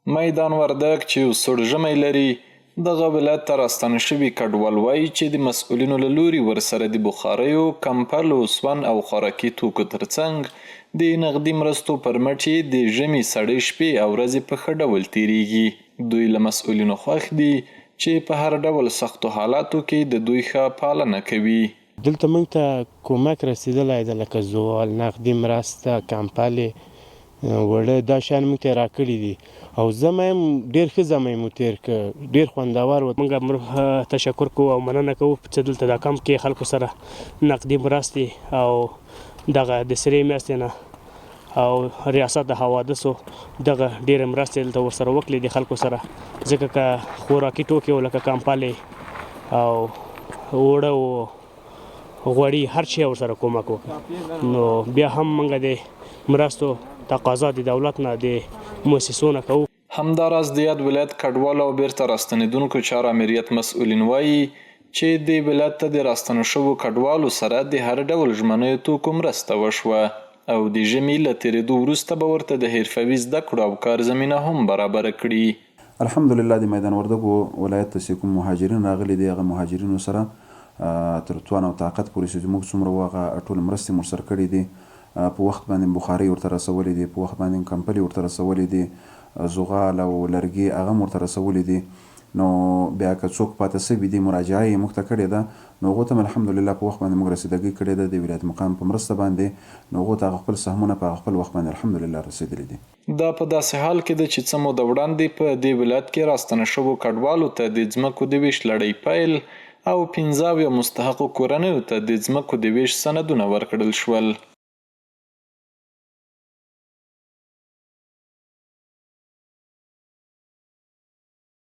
میدان وردګ چې یو سوړ ژمی لري دغه ولایت ته راستانه شوي کډوال وایي چې د مسؤلینو له لوري ورسره د بخاریو، کمپلو، سون او خوراکي توکو ترڅنګ د نغدي مرستو پر مټ یې د ژمي سړې شپې او ورځې په ښه ډول تیریږي. دوی له مسؤلینو خوښ دي چې په هر ډول سختو حالاتو کې د دوی ښه پالنه کوي. دلته موږ ته کومک رسیدلی ده لکه زوال، نغدي مرسته، کمپلې، وړه دا شیان موږ ته راکړي دي او زمی هم ډېر ښه زمی مو تېر کړ، ډېر خوندور و. موږ تشکر کوو او مننه کوو چې دلته دا کمپ کې خلکو سره نقدي مرستې او دغه د سرې میاشتې نه او ریاست د حوادثو دغه ډېرې مرستې دلته ورسره وکړي دي خلکو سره، ځکه که خوراکي توکي و لکه کمپلې او اوړه و غوړي هر شی ورسره کومک وکړ. نو بیا هم موږ د مرستو تقاضا د دولت نه د مؤسسو نه کوو. همداراز د یاد ولایت کډوالو او بیرته راستنېدونکو چارو امریت مسؤلین وایي چې د ولایت ته د راستنو شوو کډوالو سره د هر ډول ژمنیو توکو مرسته وشوه او د ژمي له تېرېدو وروسته به ورته د حرفوي زده کړو او کار زمینه هم برابره کړي. الحمدلله د میدان وردګو ولایت ته چې کوم مهاجرین راغلي دي هغه مهاجرینو سره تر توان او طاقت پورې چې موږ څومره وغه ټول مرستې مو سره کړي دي، په وخت باندې بخاري ورته رسولې دي، په وخت باندې کمپلې ورته رسولې دي، زغال او لرګي هغه هم ورته رسولې دي. نو بیا که څوک پاته سوي دي مراجعه یې موږ ته کړې ده نو هغو ته هم الحمدلله په وخت باندې موږ رسیدګي کړې ده د ولایت مقام په مرسته باندې، نو هغو ته هغه خپل سهمونه په خپل وخت باندې الحمدلله رسیدلي دي. دا په داسې حال کې ده چې څه موده وړاندې په دې ولایت کې راستنه شوو کډوالو ته د ځمکو د ویش لړۍ پیل او 15 مستحقو کورنیو ته د ځمکو د ویش سندونه ورکړل شول.